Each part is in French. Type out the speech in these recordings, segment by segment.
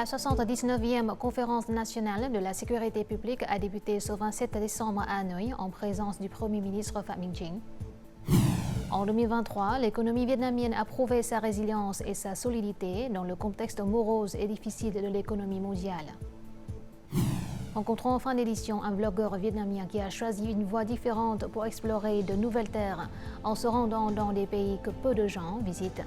La 79e conférence nationale de la sécurité publique a débuté ce 27 décembre à Hanoï en présence du Premier ministre Phạm Minh Chính. En 2023, l'économie vietnamienne a prouvé sa résilience et sa solidité dans le contexte morose et difficile de l'économie mondiale. Rencontrons en fin d'édition un blogueur vietnamien qui a choisi une voie différente pour explorer de nouvelles terres en se rendant dans des pays que peu de gens visitent.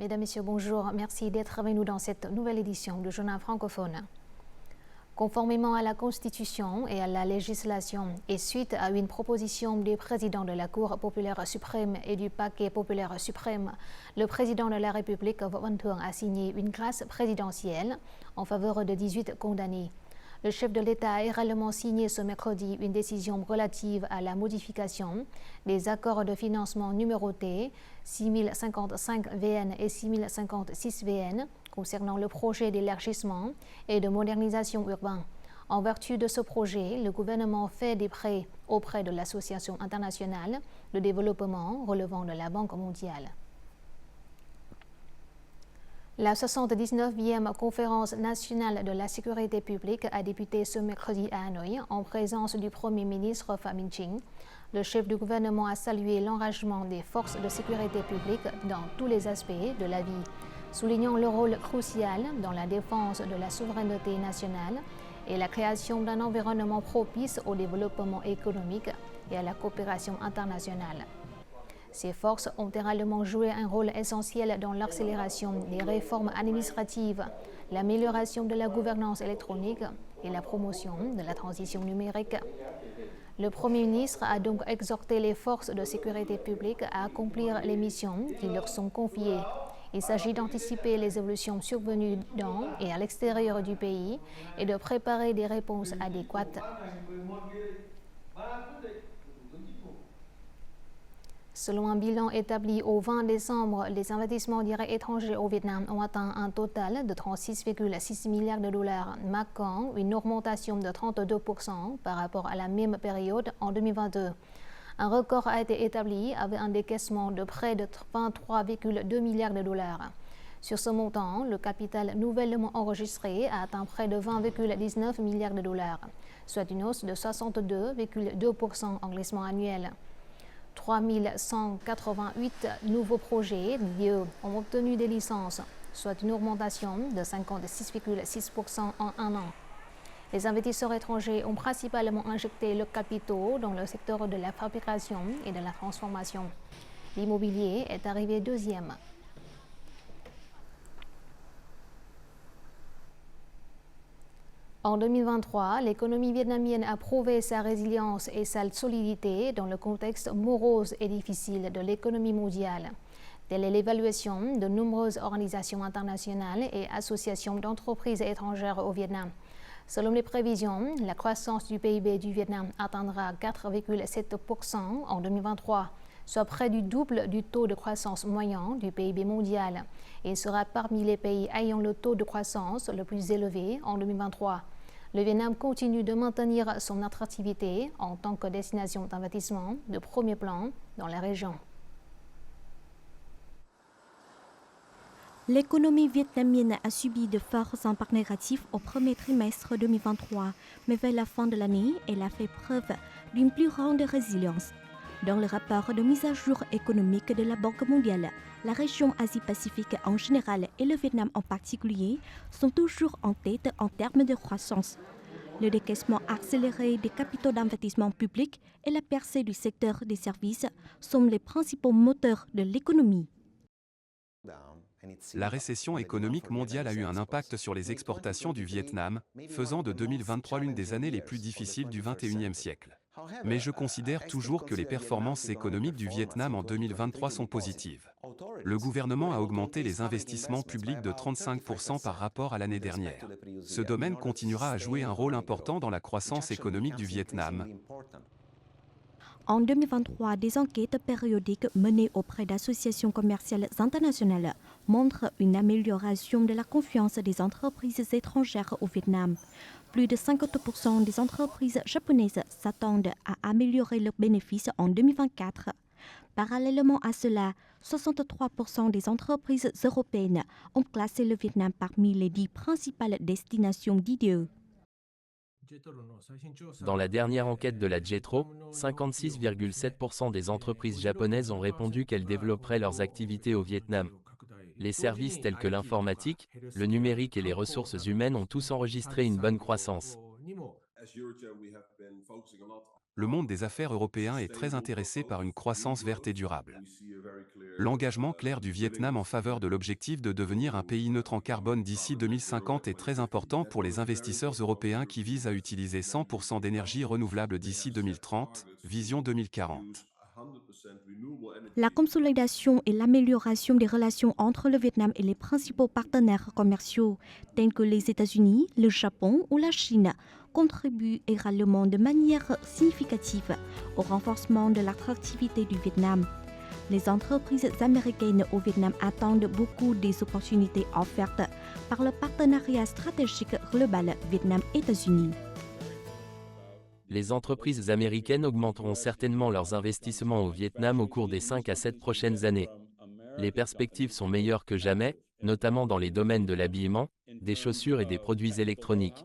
Mesdames, Messieurs, bonjour. Merci d'être avec nous dans cette nouvelle édition du Journal francophone. Conformément à la Constitution et à la législation, et suite à une proposition du président de la Cour populaire suprême et du Parquet populaire suprême, le président de la République, Võ Văn Thưởng, a signé une grâce présidentielle en faveur de 18 condamnés. Le chef de l'État a également signé ce mercredi une décision relative à la modification des accords de financement numérotés 6055 VN et 6056 VN concernant le projet d'élargissement et de modernisation urbain. En vertu de ce projet, le gouvernement fait des prêts auprès de l'Association internationale de développement relevant de la Banque mondiale. La 79e conférence nationale de la sécurité publique a débuté ce mercredi à Hanoï en présence du Premier ministre Phạm Minh Chính. Le chef du gouvernement a salué l'engagement des forces de sécurité publique dans tous les aspects de la vie, soulignant le rôle crucial dans la défense de la souveraineté nationale et la création d'un environnement propice au développement économique et à la coopération internationale. Ces forces ont également joué un rôle essentiel dans l'accélération des réformes administratives, l'amélioration de la gouvernance électronique et la promotion de la transition numérique. Le Premier ministre a donc exhorté les forces de sécurité publique à accomplir les missions qui leur sont confiées. Il s'agit d'anticiper les évolutions survenues dans et à l'extérieur du pays et de préparer des réponses adéquates. Selon un bilan établi au 20 décembre, les investissements directs étrangers au Vietnam ont atteint un total de 36,6 milliards de dollars, marquant une augmentation de 32% par rapport à la même période en 2022. Un record a été établi avec un décaissement de près de 23,2 milliards de dollars. Sur ce montant, le capital nouvellement enregistré a atteint près de 20,19 milliards de dollars, soit une hausse de 62,2% en glissement annuel. 3188 nouveaux projets d'IE ont obtenu des licences, soit une augmentation de 56,6% en un an. Les investisseurs étrangers ont principalement injecté leurs capitaux dans le secteur de la fabrication et de la transformation. L'immobilier est arrivé deuxième. En 2023, l'économie vietnamienne a prouvé sa résilience et sa solidité dans le contexte morose et difficile de l'économie mondiale. Telle est l'évaluation de nombreuses organisations internationales et associations d'entreprises étrangères au Vietnam. Selon les prévisions, la croissance du PIB du Vietnam atteindra 4,7% en 2023, soit près du double du taux de croissance moyen du PIB mondial, et sera parmi les pays ayant le taux de croissance le plus élevé en 2023. Le Vietnam continue de maintenir son attractivité en tant que destination d'investissement de premier plan dans la région. L'économie vietnamienne a subi de forts impacts négatifs au premier trimestre 2023, mais vers la fin de l'année, elle a fait preuve d'une plus grande résilience. Dans le rapport de mise à jour économique de la Banque mondiale, la région Asie-Pacifique en général et le Vietnam en particulier sont toujours en tête en termes de croissance. Le décaissement accéléré des capitaux d'investissement public et la percée du secteur des services sont les principaux moteurs de l'économie. La récession économique mondiale a eu un impact sur les exportations du Vietnam, faisant de 2023 l'une des années les plus difficiles du XXIe siècle. Mais je considère toujours que les performances économiques du Vietnam en 2023 sont positives. Le gouvernement a augmenté les investissements publics de 35% par rapport à l'année dernière. Ce domaine continuera à jouer un rôle important dans la croissance économique du Vietnam. En 2023, des enquêtes périodiques menées auprès d'associations commerciales internationales montrent une amélioration de la confiance des entreprises étrangères au Vietnam. Plus de 50% des entreprises japonaises s'attendent à améliorer leurs bénéfices en 2024. Parallèlement à cela, 63% des entreprises européennes ont classé le Vietnam parmi les 10 principales destinations d'IDE. Dans la dernière enquête de la JETRO, 56,7% des entreprises japonaises ont répondu qu'elles développeraient leurs activités au Vietnam. Les services tels que l'informatique, le numérique et les ressources humaines ont tous enregistré une bonne croissance. Le monde des affaires européen est très intéressé par une croissance verte et durable. L'engagement clair du Vietnam en faveur de l'objectif de devenir un pays neutre en carbone d'ici 2050 est très important pour les investisseurs européens qui visent à utiliser 100% d'énergie renouvelable d'ici 2030, vision 2040. La consolidation et l'amélioration des relations entre le Vietnam et les principaux partenaires commerciaux, tels que les États-Unis, le Japon ou la Chine, contribuent également de manière significative au renforcement de l'attractivité du Vietnam. Les entreprises américaines au Vietnam attendent beaucoup des opportunités offertes par le partenariat stratégique global Vietnam-États-Unis. Les entreprises américaines augmenteront certainement leurs investissements au Vietnam au cours des 5 à 7 prochaines années. Les perspectives sont meilleures que jamais, notamment dans les domaines de l'habillement, des chaussures et des produits électroniques.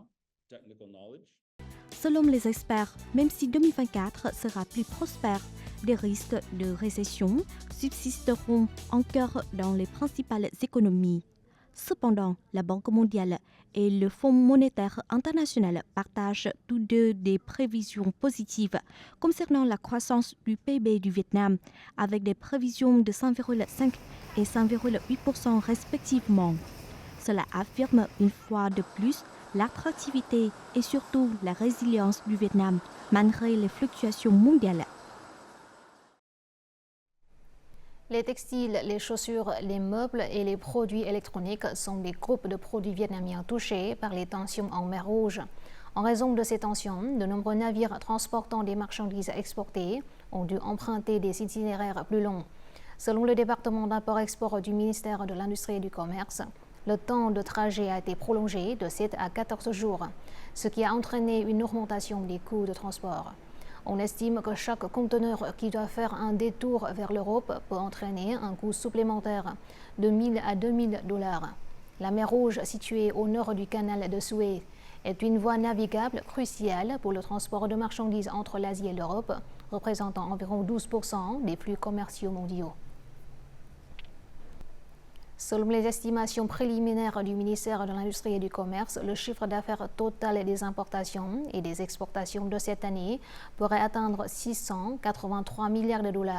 Selon les experts, même si 2024 sera plus prospère, des risques de récession subsisteront encore dans les principales économies. Cependant, la Banque mondiale et le Fonds monétaire international partagent tous deux des prévisions positives concernant la croissance du PIB du Vietnam, avec des prévisions de 5,5 et 5,8% respectivement. Cela affirme une fois de plus l'attractivité et surtout la résilience du Vietnam malgré les fluctuations mondiales. Les textiles, les chaussures, les meubles et les produits électroniques sont des groupes de produits vietnamiens touchés par les tensions en mer Rouge. En raison de ces tensions, de nombreux navires transportant des marchandises exportées ont dû emprunter des itinéraires plus longs. Selon le département d'import-export du ministère de l'Industrie et du Commerce, le temps de trajet a été prolongé de 7 à 14 jours, ce qui a entraîné une augmentation des coûts de transport. On estime que chaque conteneur qui doit faire un détour vers l'Europe peut entraîner un coût supplémentaire de 1 000 à 2 000 $. La mer Rouge, située au nord du canal de Suez, est une voie navigable cruciale pour le transport de marchandises entre l'Asie et l'Europe, représentant environ 12% des flux commerciaux mondiaux. Selon les estimations préliminaires du ministère de l'Industrie et du Commerce, le chiffre d'affaires total des importations et des exportations de cette année pourrait atteindre 683 milliards de $.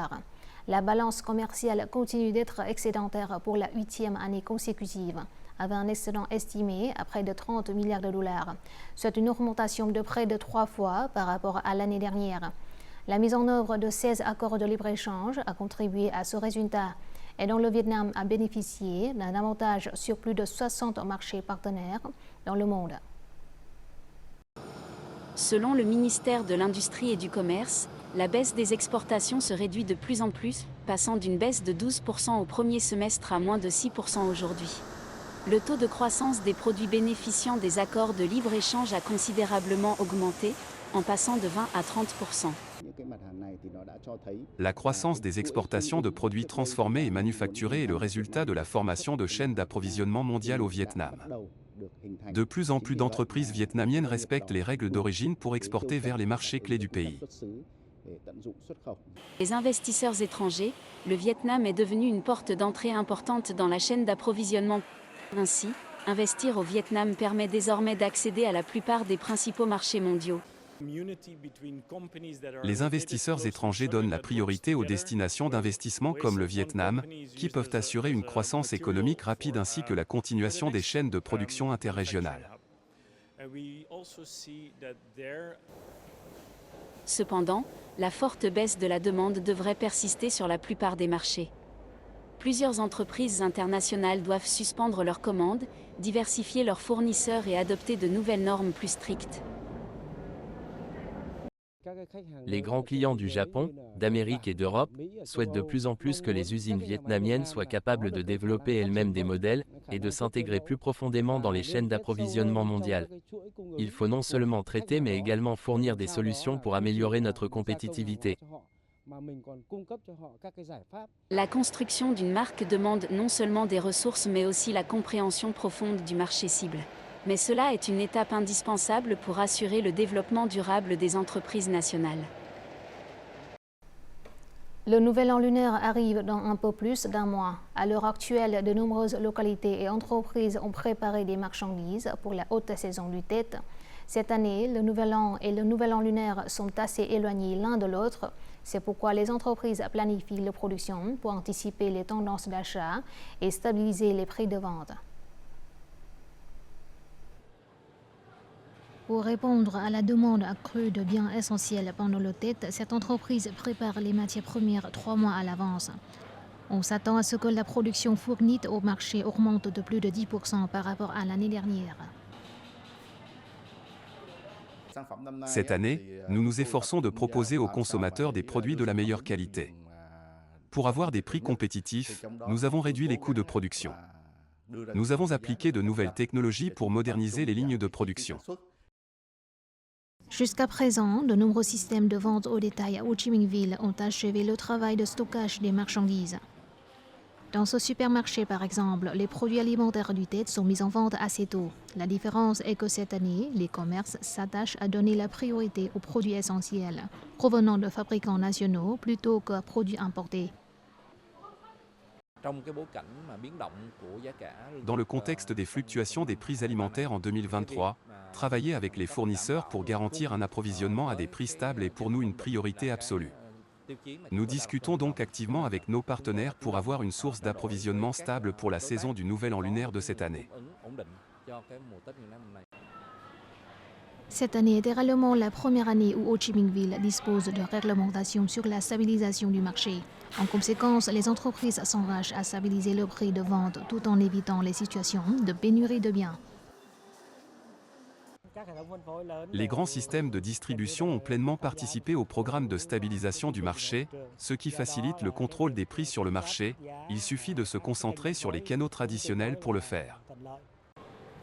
La balance commerciale continue d'être excédentaire pour la 8e année consécutive, avec un excédent estimé à près de 30 milliards de $. C'est une augmentation de près de 3 fois par rapport à l'année dernière. La mise en œuvre de 16 accords de libre-échange a contribué à ce résultat, et dont le Vietnam a bénéficié d'un avantage sur plus de 60 marchés partenaires dans le monde. Selon le ministère de l'Industrie et du Commerce, la baisse des exportations se réduit de plus en plus, passant d'une baisse de 12% au premier semestre à moins de 6% aujourd'hui. Le taux de croissance des produits bénéficiant des accords de libre-échange a considérablement augmenté, en passant de 20 à 30%. La croissance des exportations de produits transformés et manufacturés est le résultat de la formation de chaînes d'approvisionnement mondiales au Vietnam. De plus en plus d'entreprises vietnamiennes respectent les règles d'origine pour exporter vers les marchés clés du pays. Les investisseurs étrangers, le Vietnam est devenu une porte d'entrée importante dans la chaîne d'approvisionnement. Ainsi, investir au Vietnam permet désormais d'accéder à la plupart des principaux marchés mondiaux. Les investisseurs étrangers donnent la priorité aux destinations d'investissement comme le Vietnam, qui peuvent assurer une croissance économique rapide ainsi que la continuation des chaînes de production interrégionales. Cependant, la forte baisse de la demande devrait persister sur la plupart des marchés. Plusieurs entreprises internationales doivent suspendre leurs commandes, diversifier leurs fournisseurs et adopter de nouvelles normes plus strictes. Les grands clients du Japon, d'Amérique et d'Europe souhaitent de plus en plus que les usines vietnamiennes soient capables de développer elles-mêmes des modèles et de s'intégrer plus profondément dans les chaînes d'approvisionnement mondiales. Il faut non seulement traiter mais également fournir des solutions pour améliorer notre compétitivité. La construction d'une marque demande non seulement des ressources mais aussi la compréhension profonde du marché cible. Mais cela est une étape indispensable pour assurer le développement durable des entreprises nationales. Le nouvel an lunaire arrive dans un peu plus d'un mois. À l'heure actuelle, de nombreuses localités et entreprises ont préparé des marchandises pour la haute saison du Tết. Cette année, le nouvel an et le nouvel an lunaire sont assez éloignés l'un de l'autre. C'est pourquoi les entreprises planifient leur production pour anticiper les tendances d'achat et stabiliser les prix de vente. Pour répondre à la demande accrue de biens essentiels pendant le Tết, cette entreprise prépare les matières premières 3 mois à l'avance. On s'attend à ce que la production fournie au marché augmente de plus de 10% par rapport à l'année dernière. Cette année, nous nous efforçons de proposer aux consommateurs des produits de la meilleure qualité. Pour avoir des prix compétitifs, nous avons réduit les coûts de production. Nous avons appliqué de nouvelles technologies pour moderniser les lignes de production. Jusqu'à présent, de nombreux systèmes de vente au détail à Ho Chi Minh Ville ont achevé le travail de stockage des marchandises. Dans ce supermarché, par exemple, les produits alimentaires du Tết sont mis en vente assez tôt. La différence est que cette année, les commerces s'attachent à donner la priorité aux produits essentiels, provenant de fabricants nationaux plutôt qu'à produits importés. Dans le contexte des fluctuations des prix alimentaires en 2023, travailler avec les fournisseurs pour garantir un approvisionnement à des prix stables est pour nous une priorité absolue. Nous discutons donc activement avec nos partenaires pour avoir une source d'approvisionnement stable pour la saison du Nouvel An lunaire de cette année. Cette année est réellement la première année où Ho Chi Minh Ville dispose de réglementations sur la stabilisation du marché. En conséquence, les entreprises s'engagent à stabiliser le prix de vente tout en évitant les situations de pénurie de biens. Les grands systèmes de distribution ont pleinement participé au programme de stabilisation du marché, ce qui facilite le contrôle des prix sur le marché. Il suffit de se concentrer sur les canaux traditionnels pour le faire.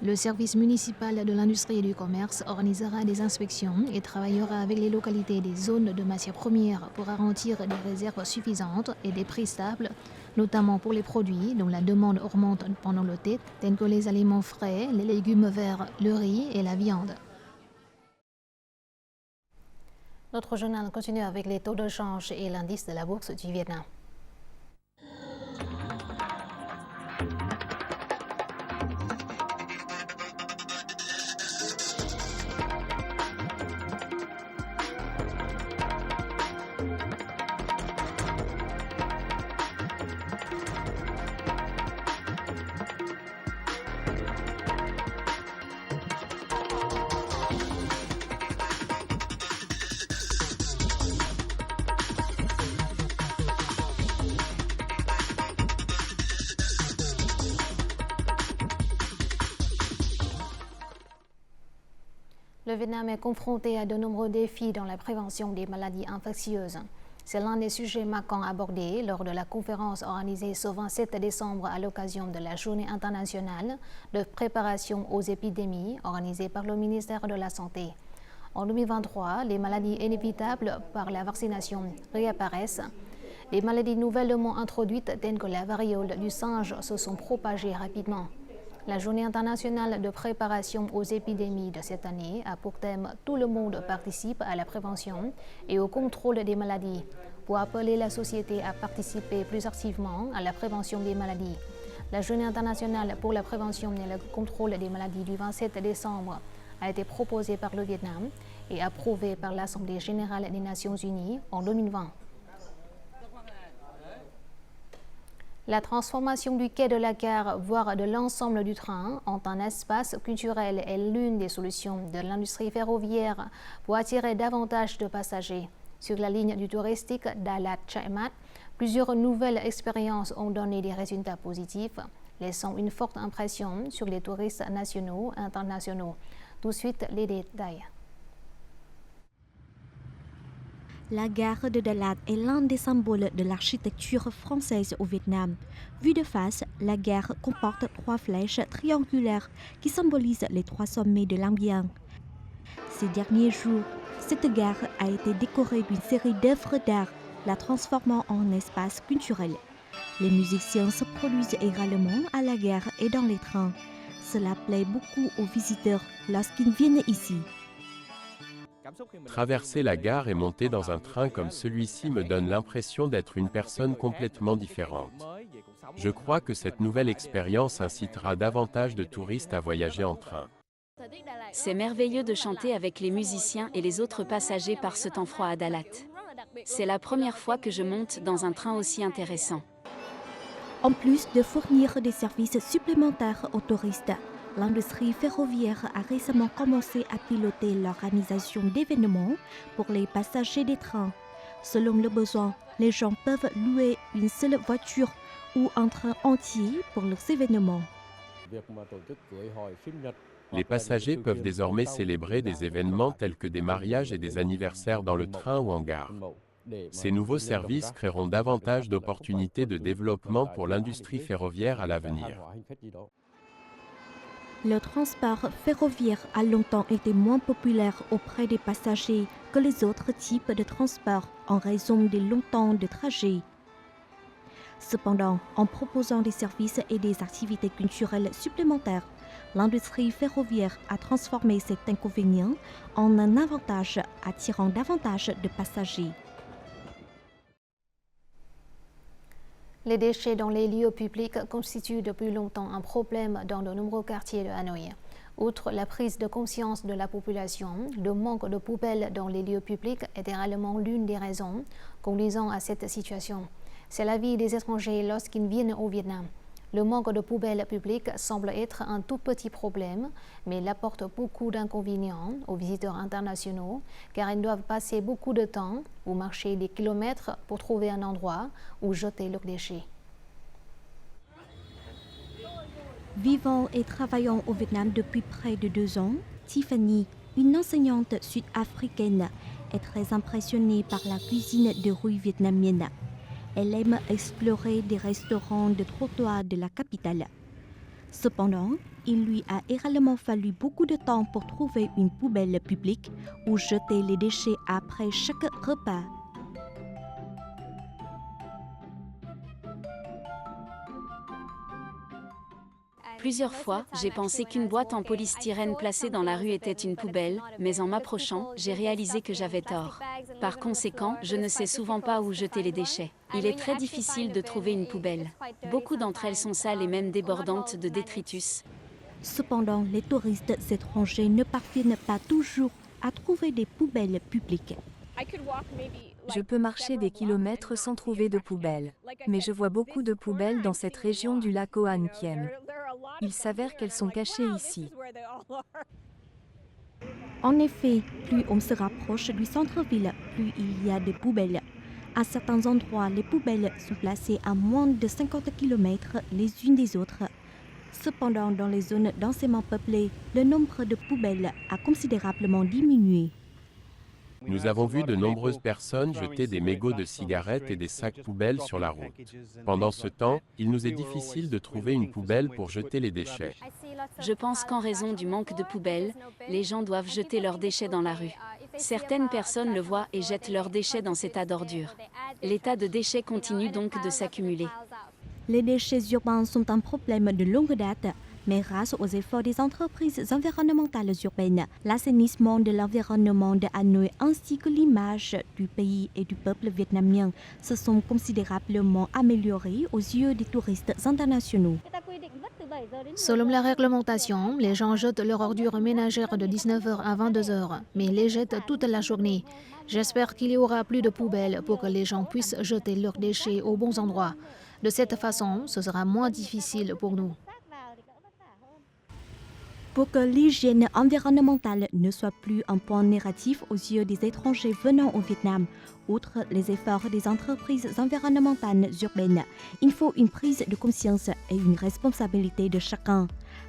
Le service municipal de l'industrie et du commerce organisera des inspections et travaillera avec les localités des zones de matières premières pour garantir des réserves suffisantes et des prix stables, notamment pour les produits dont la demande augmente pendant le Tết, tels que les aliments frais, les légumes verts, le riz et la viande. Notre journal continue avec les taux de change et l'indice de la bourse du Vietnam. Le Vietnam est confronté à de nombreux défis dans la prévention des maladies infectieuses. C'est l'un des sujets marquants abordés lors de la conférence organisée ce 27 décembre à l'occasion de la Journée internationale de préparation aux épidémies organisée par le ministère de la Santé. En 2023, les maladies inévitables par la vaccination réapparaissent. Les maladies nouvellement introduites telles que la variole du singe se sont propagées rapidement. La Journée internationale de préparation aux épidémies de cette année a pour thème « Tout le monde participe à la prévention et au contrôle des maladies » pour appeler la société à participer plus activement à la prévention des maladies. La Journée internationale pour la prévention et le contrôle des maladies du 27 décembre a été proposée par le Vietnam et approuvée par l'Assemblée générale des Nations unies en 2020. La transformation du quai de la gare, voire de l'ensemble du train, en un espace culturel est l'une des solutions de l'industrie ferroviaire pour attirer davantage de passagers. Sur la ligne du touristique Dalat-Chai Mat, plusieurs nouvelles expériences ont donné des résultats positifs, laissant une forte impression sur les touristes nationaux et internationaux. Tout de suite, les détails. La gare de Dalat est l'un des symboles de l'architecture française au Vietnam. Vue de face, la gare comporte 3 flèches triangulaires qui symbolisent les 3 sommets de l'Ambien. Ces derniers jours, cette gare a été décorée d'une série d'œuvres d'art, la transformant en espace culturel. Les musiciens se produisent également à la gare et dans les trains. Cela plaît beaucoup aux visiteurs lorsqu'ils viennent ici. Traverser la gare et monter dans un train comme celui-ci me donne l'impression d'être une personne complètement différente. Je crois que cette nouvelle expérience incitera davantage de touristes à voyager en train. C'est merveilleux de chanter avec les musiciens et les autres passagers par ce temps froid à Dalat. C'est la première fois que je monte dans un train aussi intéressant. En plus de fournir des services supplémentaires aux touristes, l'industrie ferroviaire a récemment commencé à piloter l'organisation d'événements pour les passagers des trains. Selon le besoin, les gens peuvent louer une seule voiture ou un train entier pour leurs événements. Les passagers peuvent désormais célébrer des événements tels que des mariages et des anniversaires dans le train ou en gare. Ces nouveaux services créeront davantage d'opportunités de développement pour l'industrie ferroviaire à l'avenir. Le transport ferroviaire a longtemps été moins populaire auprès des passagers que les autres types de transport en raison des longs temps de trajet. Cependant, en proposant des services et des activités culturelles supplémentaires, l'industrie ferroviaire a transformé cet inconvénient en un avantage, attirant davantage de passagers. Les déchets dans les lieux publics constituent depuis longtemps un problème dans de nombreux quartiers de Hanoï. Outre la prise de conscience de la population, le manque de poubelles dans les lieux publics est également l'une des raisons conduisant à cette situation. C'est l'avis des étrangers lorsqu'ils viennent au Vietnam. Le manque de poubelles publiques semble être un tout petit problème, mais il apporte beaucoup d'inconvénients aux visiteurs internationaux car ils doivent passer beaucoup de temps ou marcher des kilomètres pour trouver un endroit où jeter leurs déchets. Vivant et travaillant au Vietnam depuis près de 2 ans, Tiffany, une enseignante sud-africaine, est très impressionnée par la cuisine de rue vietnamienne. Elle aime explorer des restaurants de trottoir de la capitale. Cependant, il lui a également fallu beaucoup de temps pour trouver une poubelle publique où jeter les déchets après chaque repas. Plusieurs fois, j'ai pensé qu'une boîte en polystyrène placée dans la rue était une poubelle, mais en m'approchant, j'ai réalisé que j'avais tort. Par conséquent, je ne sais souvent pas où jeter les déchets. Il est très difficile de trouver une poubelle. Beaucoup d'entre elles sont sales et même débordantes de détritus. Cependant, les touristes étrangers ne parviennent pas toujours à trouver des poubelles publiques. Je peux marcher des kilomètres sans trouver de poubelles. Mais je vois beaucoup de poubelles dans cette région du lac Hoan Kiem. Il s'avère qu'elles sont cachées ici. En effet, plus on se rapproche du centre-ville, plus il y a de poubelles. À certains endroits, les poubelles sont placées à moins de 50 km les unes des autres. Cependant, dans les zones densément peuplées, le nombre de poubelles a considérablement diminué. Nous avons vu de nombreuses personnes jeter des mégots de cigarettes et des sacs poubelles sur la route. Pendant ce temps, il nous est difficile de trouver une poubelle pour jeter les déchets. Je pense qu'en raison du manque de poubelles, les gens doivent jeter leurs déchets dans la rue. Certaines personnes le voient et jettent leurs déchets dans ces tas d'ordures. Les tas de déchets continuent donc de s'accumuler. Les déchets urbains sont un problème de longue date, mais grâce aux efforts des entreprises environnementales urbaines, l'assainissement de l'environnement de Hanoï ainsi que l'image du pays et du peuple vietnamien se sont considérablement améliorés aux yeux des touristes internationaux. Selon la réglementation, les gens jettent leurs ordures ménagères de 19h à 22h, mais ils les jettent toute la journée. J'espère qu'il y aura plus de poubelles pour que les gens puissent jeter leurs déchets aux bons endroits. De cette façon, ce sera moins difficile pour nous. Pour que l'hygiène environnementale ne soit plus un point négatif aux yeux des étrangers venant au Vietnam, outre les efforts des entreprises environnementales urbaines, il faut une prise de conscience et une responsabilité de chacun.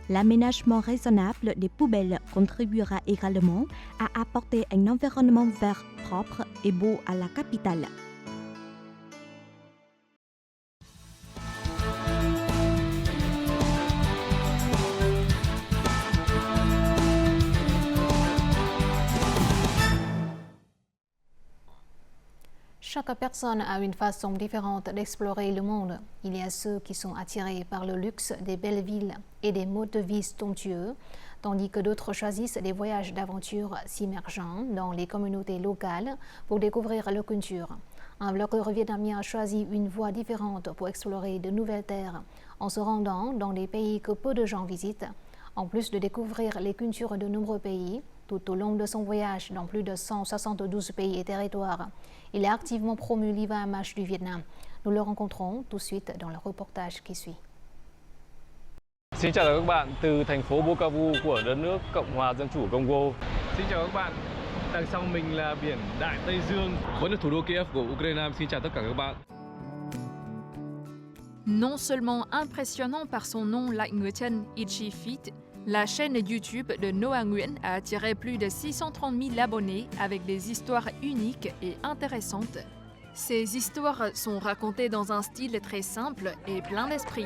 L'aménagement raisonnable des poubelles contribuera également à apporter un environnement vert, propre et beau à la capitale. Chaque personne a une façon différente d'explorer le monde. Il y a ceux qui sont attirés par le luxe des belles villes et des modes de vie somptueux, tandis que d'autres choisissent des voyages d'aventure s'immergeant dans les communautés locales pour découvrir leur culture. Un blogueur vietnamien a choisi une voie différente pour explorer de nouvelles terres en se rendant dans des pays que peu de gens visitent. En plus de découvrir les cultures de nombreux pays, tout au long de son voyage dans plus de 172 pays et territoires, il a activement promu l'image du Vietnam. Nous le rencontrons tout de suite dans le reportage qui suit. Xin chào các bạn từ thành phố Bukavu của đất nước Cộng hòa Dân chủ Congo. Xin chào các bạn, đằng sau mình là biển Đại Tây Dương, vẫn là thủ đô Kiev của Ukraine. Xin chào tất cả các bạn. Non seulement impressionnant par son nom Lại Người Chân Ichi Fit, la chaîne YouTube de Noah Nguyen a attiré plus de 630 000 abonnés avec des histoires uniques et intéressantes. Ces histoires sont racontées dans un style très simple et plein d'esprit.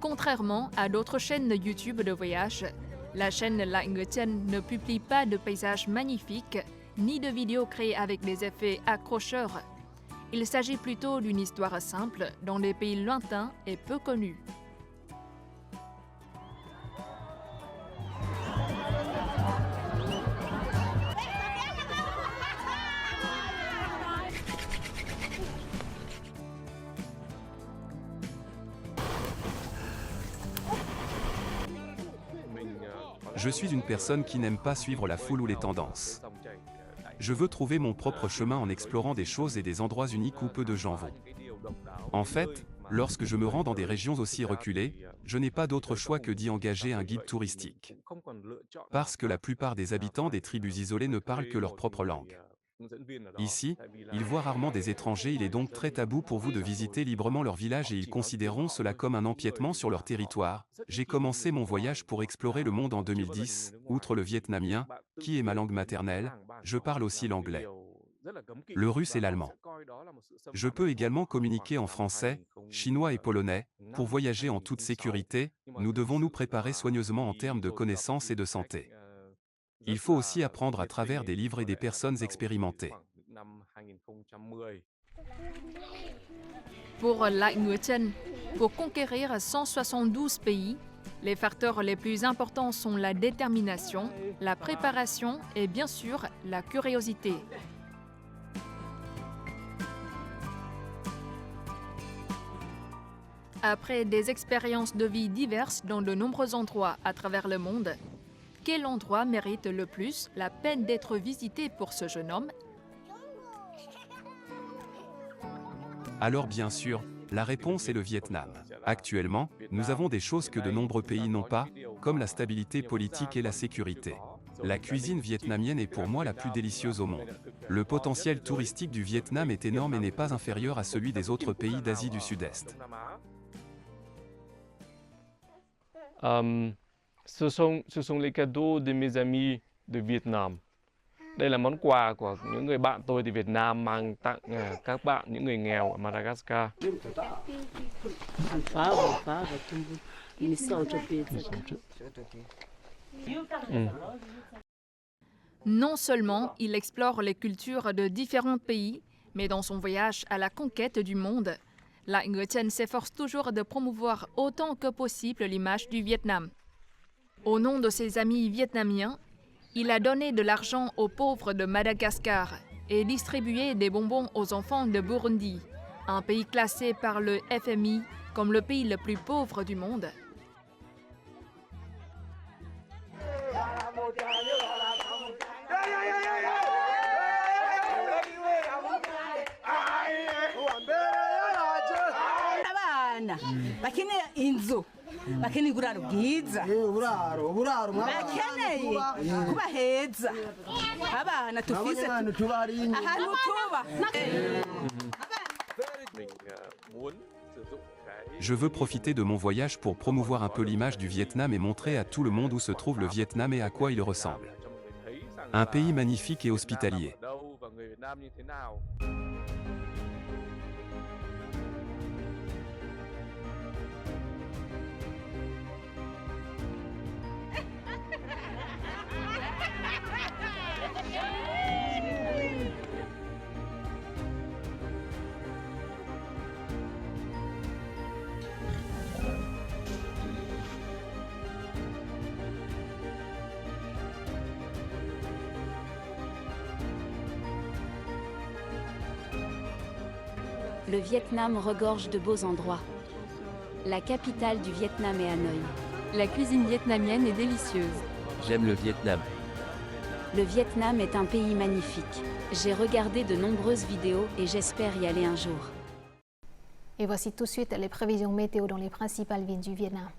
Contrairement à d'autres chaînes YouTube de voyage, la chaîne Lại Người Chân ne publie pas de paysages magnifiques ni de vidéos créées avec des effets accrocheurs. Il s'agit plutôt d'une histoire simple dans des pays lointains et peu connus. Je suis une personne qui n'aime pas suivre la foule ou les tendances. Je veux trouver mon propre chemin en explorant des choses et des endroits uniques où peu de gens vont. En fait, lorsque je me rends dans des régions aussi reculées, je n'ai pas d'autre choix que d'y engager un guide touristique. Parce que la plupart des habitants des tribus isolées ne parlent que leur propre langue. Ici, ils voient rarement des étrangers, il est donc très tabou pour vous de visiter librement leur village et ils considéreront cela comme un empiètement sur leur territoire. J'ai commencé mon voyage pour explorer le monde en 2010, outre le vietnamien, qui est ma langue maternelle, je parle aussi l'anglais, le russe et l'allemand. Je peux également communiquer en français, chinois et polonais. Pour voyager en toute sécurité, nous devons nous préparer soigneusement en termes de connaissances et de santé. Il faut aussi apprendre à travers des livres et des personnes expérimentées. Pour Lại Người Chân, pour conquérir 172 pays, les facteurs les plus importants sont la détermination, la préparation et bien sûr la curiosité. Après des expériences de vie diverses dans de nombreux endroits à travers le monde, quel endroit mérite le plus la peine d'être visité pour ce jeune homme? Alors bien sûr, la réponse est le Vietnam. Actuellement, nous avons des choses que de nombreux pays n'ont pas, comme la stabilité politique et la sécurité. La cuisine vietnamienne est pour moi la plus délicieuse au monde. Le potentiel touristique du Vietnam est énorme et n'est pas inférieur à celui des autres pays d'Asie du Sud-Est. Ce sont les cadeaux de mes amis de Vietnam. Đây là món quà của những người bạn tôi từ Việt Nam mang tặng các bạn, những người nghèo ở Madagascar. Non seulement il explore les cultures de différents pays, mais dans son voyage à la conquête du monde, Lại Người Chân s'efforce toujours de promouvoir autant que possible l'image du Vietnam. Au nom de ses amis vietnamiens, il a donné de l'argent aux pauvres de Madagascar et distribué des bonbons aux enfants de Burundi, un pays classé par le FMI comme le pays le plus pauvre du monde. abana bakeneye inzu bakeneye uburaro bwiza bakeneye kuba heza abana tufise ahantu tuba. Je veux profiter de mon voyage pour promouvoir un peu l'image du Vietnam et montrer à tout le monde où se trouve le Vietnam et à quoi il ressemble. Un pays magnifique et hospitalier. Le Vietnam regorge de beaux endroits. La capitale du Vietnam est Hanoï. La cuisine vietnamienne est délicieuse. J'aime le Vietnam. Le Vietnam est un pays magnifique. J'ai regardé de nombreuses vidéos et j'espère y aller un jour. Et voici tout de suite les prévisions météo dans les principales villes du Vietnam.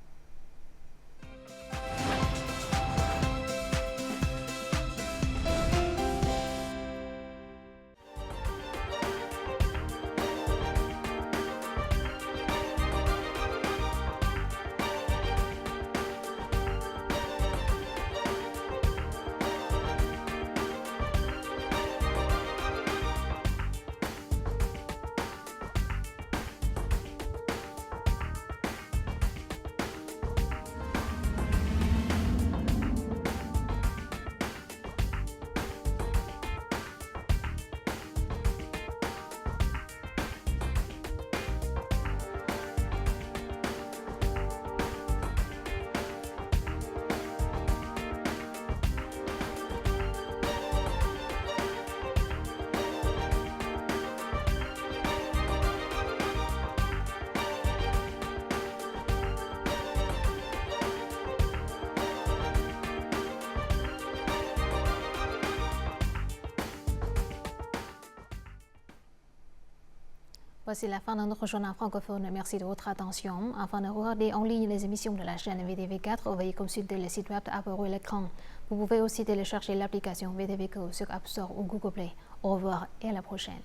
Voici la fin de notre journal francophone. Merci de votre attention. Afin de regarder en ligne les émissions de la chaîne VTV4, veuillez consulter le site web apparu à l'écran. Vous pouvez aussi télécharger l'application VTV4 sur App Store ou Google Play. Au revoir et à la prochaine.